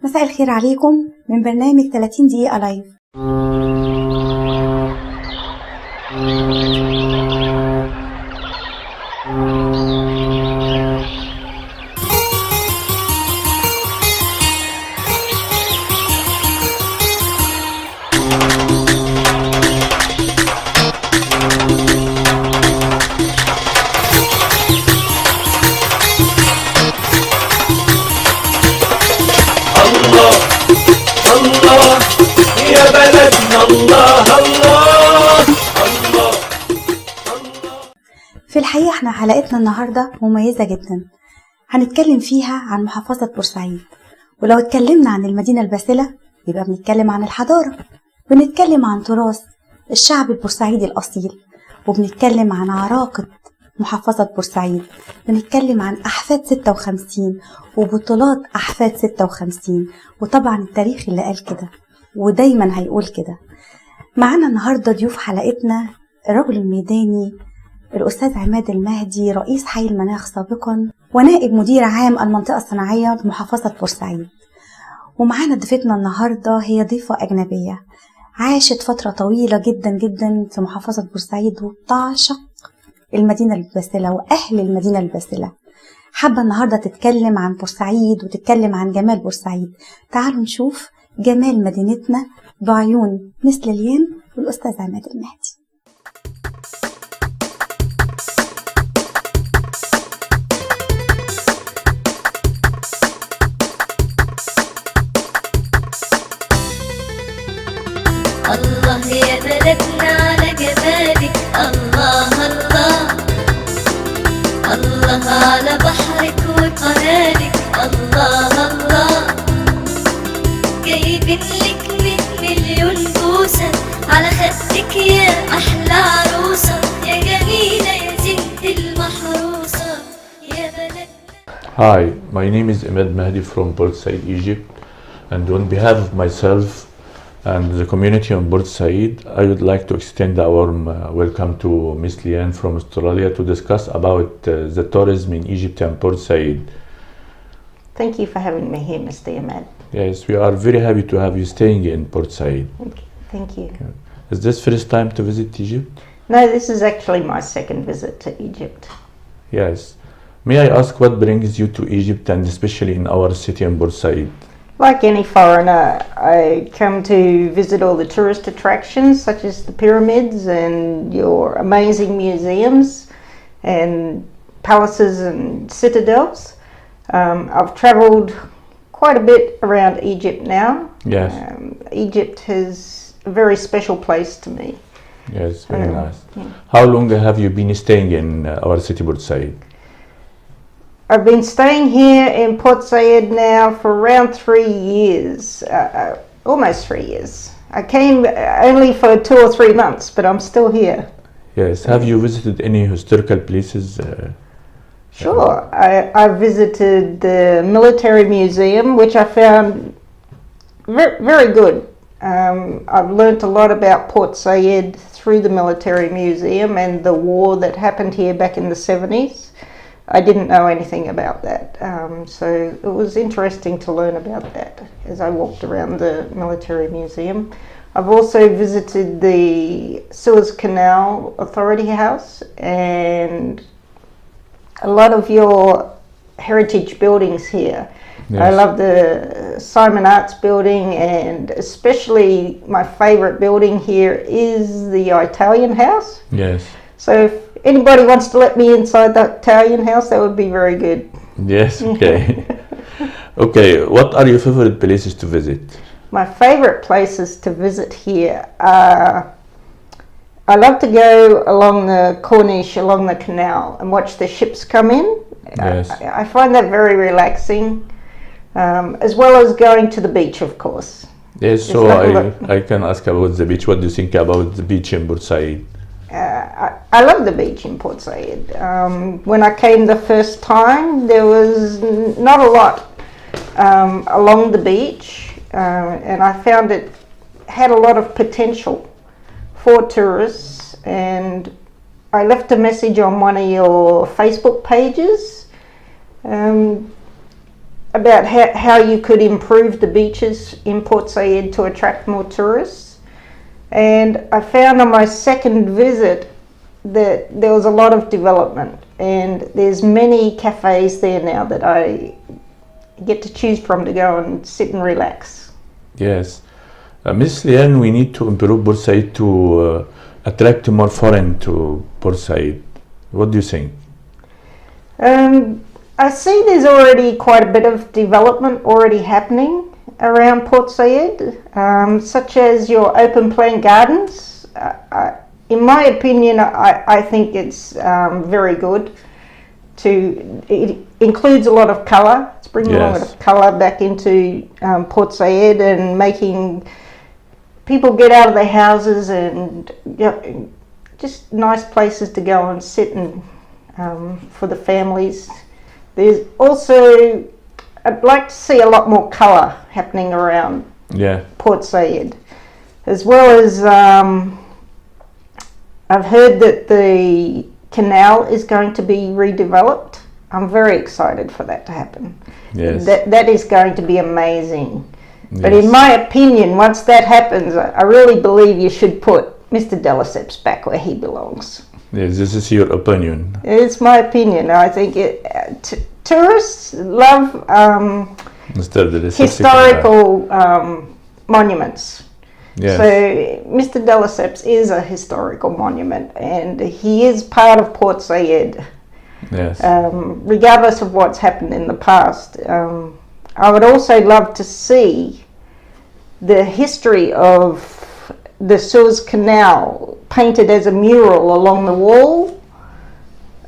مساء الخير عليكم من برنامج 30 دقيقة لايف. في الحقيقة احنا حلقتنا النهاردة مميزة جدا، هنتكلم فيها عن محافظة بورسعيد. ولو اتكلمنا عن المدينة الباسلة يبقى بنتكلم عن الحضاره، بنتكلم عن تراث الشعب البورسعيدي الأصيل، وبنتكلم عن عراقة محافظة بورسعيد، بنتكلم عن أحفاد 56 وبطولات أحفاد 56، وطبعا التاريخ اللي قال كده ودايما هيقول كده. معنا النهاردة ضيوف حلقتنا الرجل الميداني الأستاذ عماد المهدي، رئيس حي المناخ سابقا ونائب مدير عام المنطقة الصناعية بمحافظة بورسعيد. ومعانا ضيفتنا النهاردة هي ضيفة أجنبية عاشت فترة طويلة جدا جدا في محافظة بورسعيد وبتعشق المدينة الباسلة وأهل المدينة الباسلة. حابة النهاردة تتكلم عن بورسعيد وتتكلم عن جمال بورسعيد. تعالوا نشوف جمال مدينتنا بعيون مثل لليان والأستاذ عماد المهدي. الله يا بلدنا على جمالك، الله الله الله على بحرك وقنالك، الله الله جايبين لك 100 مليون بوسة على خدك يا أحلى عروسة، يا جميلة يا زينة المحروسة يا بلدنا. Hi, my name is المهدي from Bورسعيد, Egypt, and on behalf of myself and the community on Bورسعيد, I would like to extend a warm welcome to Miss لليان from Australia to discuss about the tourism in Egypt and Bورسعيد. Thank you for having me here, Mr. Ahmad. Yes, we are very happy to have you staying in Bورسعيد. Thank you. Okay. Is this first time to visit Egypt? No, this is actually my second visit to Egypt. Yes. May I ask what brings you to Egypt and especially in our city in Bورسعيد? Like any foreigner, I come to visit all the tourist attractions such as the pyramids and your amazing museums and palaces and citadels. I've travelled quite a bit around Egypt now. Yes. Egypt is a very special place to me. Yes, very nice. Yeah. How long have you been staying in our city Bورسعيد? I've been staying here in Bورسعيد now for around 3 years, almost 3 years. I came only for 2 or 3 months, but I'm still here. Yes. Have you visited any historical places? Sure. I visited the military museum, which I found very good. I've learnt a lot about Bورسعيد through the military museum and the war that happened here back in the 70s. I didn't know anything about that, so it was interesting to learn about that as I walked around the military museum. I've also visited the Suez Canal Authority House and a lot of your heritage buildings here. Yes. I love the Simon Arts building, and especially my favourite building here is the Italian house. Yes. So if anybody wants to let me inside the Italian house, that would be very good. Yes, okay. Okay, what are your favorite places to visit? My favorite places to visit here are, I love to go along the Corniche, along the canal and watch the ships come in. Yes. I find that very relaxing, as well as going to the beach, of course. Yes, so I can ask about the beach. What do you think about the beach in Bورسعيد? I love the beach in Bورسعيد. When I came the first time, there was not a lot along the beach, and I found it had a lot of potential for tourists. And I left a message on one of your Facebook pages about how you could improve the beaches in Port Said to attract more tourists. And I found on my second visit that there was a lot of development, and there's many cafes there now that I get to choose from to go and sit and relax. Yes. Miss Lian, we need to improve Bورسعيد to attract more foreign to Bورسعيد. What do you think? I see there's already quite a bit of development already happening around Port Said, such as your open plan gardens. In my opinion, I think it's very good. It includes a lot of colour. It's bringing a lot of colour back into Port Said and making people get out of their houses and just nice places to go and sit and for the families. There's also, I'd like to see a lot more colour happening around Port Said, as well as I've heard that the canal is going to be redeveloped. I'm very excited for that to happen. Yes. That is going to be amazing. Yes. But in my opinion, once that happens, I really believe you should put Mr. Deliceps back where he belongs. Yes, this is your opinion. It's my opinion. I think tourists love historical monuments. Yes. So Mr. Deliceps is a historical monument, and he is part of Port Said. Yes. Regardless of what's happened in the past. I would also love to see the history of the Suez Canal painted as a mural along the wall,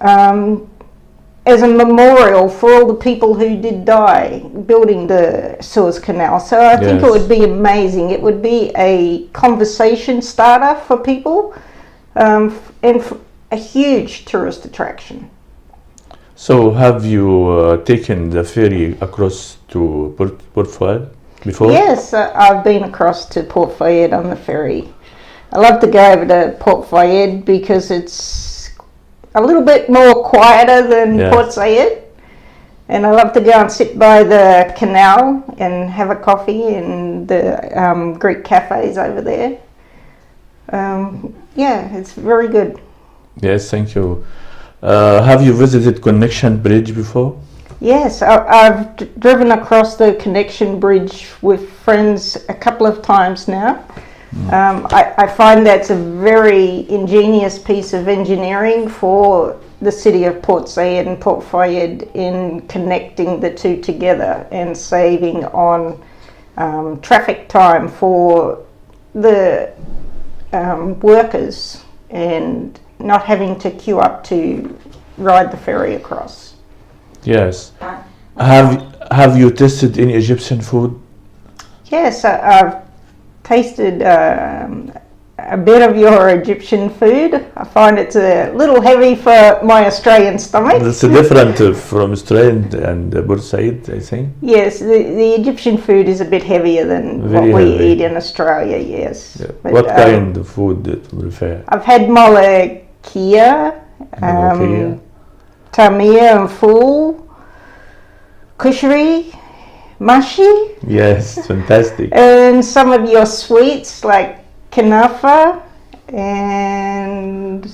as a memorial for all the people who did die building the Suez Canal. So I think it would be amazing. It would be a conversation starter for people, and a huge tourist attraction. So have you taken the ferry across to Port Fayed before? Yes, I've been across to Port Fayed on the ferry. I love to go over to Port Fayed because it's a little bit more quieter than Port Said, and I love to go and sit by the canal and have a coffee in the Greek cafes over there. It's very good. Yes, thank you. Have you visited Connection Bridge before? Yes, I've driven across the Connection Bridge with friends a couple of times now. I find that's a very ingenious piece of engineering for the city of Port Said and Port Fayed in connecting the two together and saving on traffic time for the workers and not having to queue up to ride the ferry across. Yes. Have you tasted any Egyptian food? Yes, I've tasted a bit of your Egyptian food. I find it's a little heavy for my Australian stomach. It's different from Australia and Bورسعيد, I think. Yes, the Egyptian food is a bit heavier than what we eat in Australia, yes. Yeah. But, what kind of food do you prefer? I've had malakia, tamia and fool, kushri, mashi. Yes, fantastic. And some of your sweets like kanafa and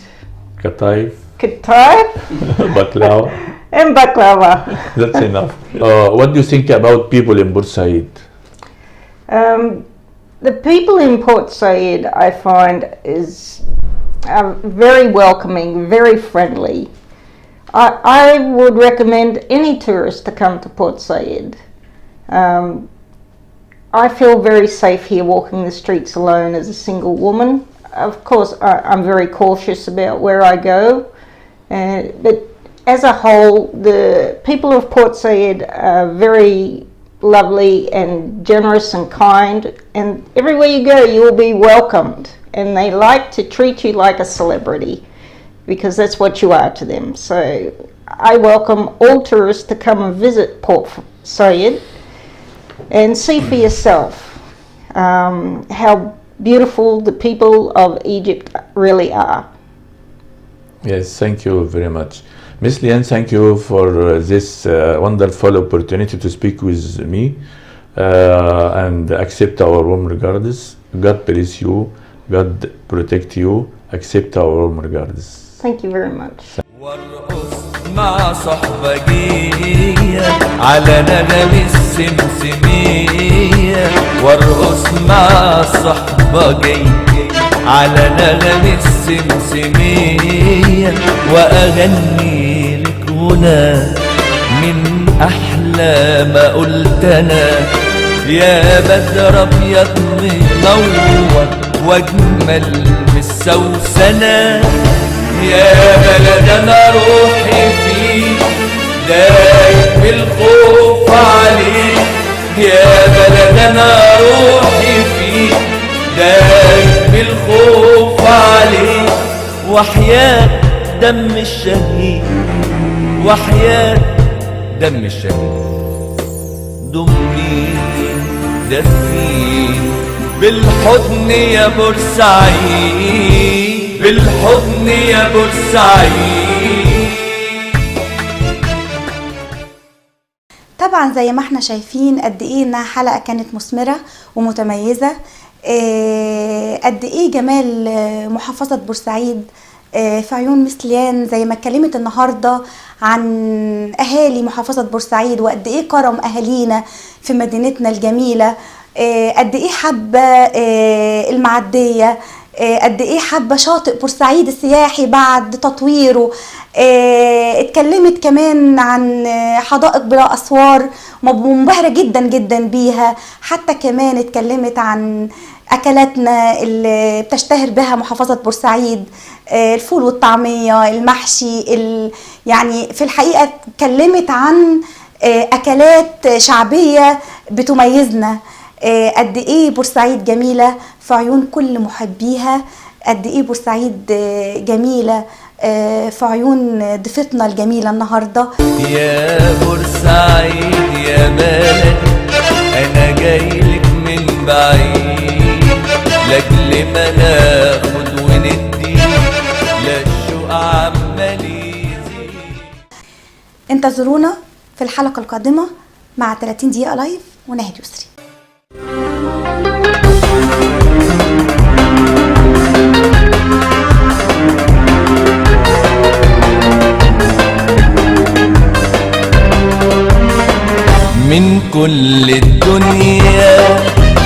Kataif, baklava. And baklava. That's enough. What do you think about people in Bورسعيد? The people in Port Said, I find, is very welcoming, very friendly. I would recommend any tourist to come to Port Said. I feel very safe here walking the streets alone as a single woman. Of course, I'm very cautious about where I go, but as a whole, the people of Port Said are very lovely and generous and kind, and everywhere you go you will be welcomed, and they like to treat you like a celebrity because that's what you are to them. So I welcome all tourists to come and visit Port Said and see for yourself how beautiful the people of Egypt really are. Yes, thank you very much. Miss Lian, thank you for this wonderful opportunity to speak with me and accept our warm regards. God bless you. God protect you. Accept our warm regards. Thank you very much. وارقص مع صحبجية على نغم السمسمية، وارقص مع صحبجية على نغم السمسمية، وأغني لك غنى من أحلى ما قلت أنا، يا بدر أبيض منور وأجمل من السوسنة، يا بلد أنا روحي فيك دايب بالخوف عليك، يا بلد أنا روحي فيك دايب بالخوف عليك، وحياة دم الشهيد وحياة دم الشهيد ضمني دفيني بالحضن يا بورسعيد، بالحضن يا بورسعيد. طبعا زي ما احنا شايفين قد ايه انها حلقة كانت مثمرة ومتميزة، قد ايه جمال محافظة بورسعيد في عيون مس ليان، زي ما اتكلمت النهاردة عن اهالي محافظة بورسعيد وقد ايه كرم اهالينا في مدينتنا الجميلة، قد ايه حابة المعدية، قد ايه حابة شاطئ بورسعيد السياحي بعد تطويره، اتكلمت كمان عن حدائق بلا اسوار منبهرة جدا جدا بيها، حتى كمان اتكلمت عن اكلاتنا اللي بتشتهر بها محافظة بورسعيد، الفول والطعمية، المحشي، يعني في الحقيقة اتكلمت عن اكلات شعبية بتميزنا، قد ايه بورسعيد جميلة في عيون كل محبيها، قد ايه بورسعيد جميلة في عيون ضيفتنا الجميلة النهاردة. يا بورسعيد يا بلد انا جايلك من بعيد، لاجل ما ناخد وندي لا الشوق عمال يزيد. انتظرونا في الحلقة القادمة مع 30 دقيقة لايف وناهد يسري. من كل الدنيا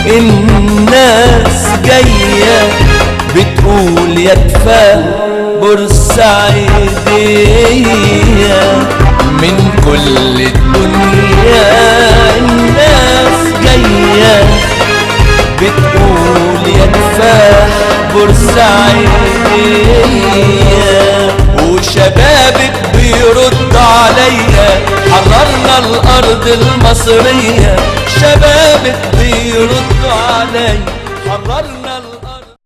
الناس جاية بتقول يا كفاية بورسعيدية، من كل الدنيا الناس جاية بتقول يا كفاية بورسعيدية، وشبابك بيرد عليا حررنا الأرض المصرية، شبابك بيرد عليا حررنا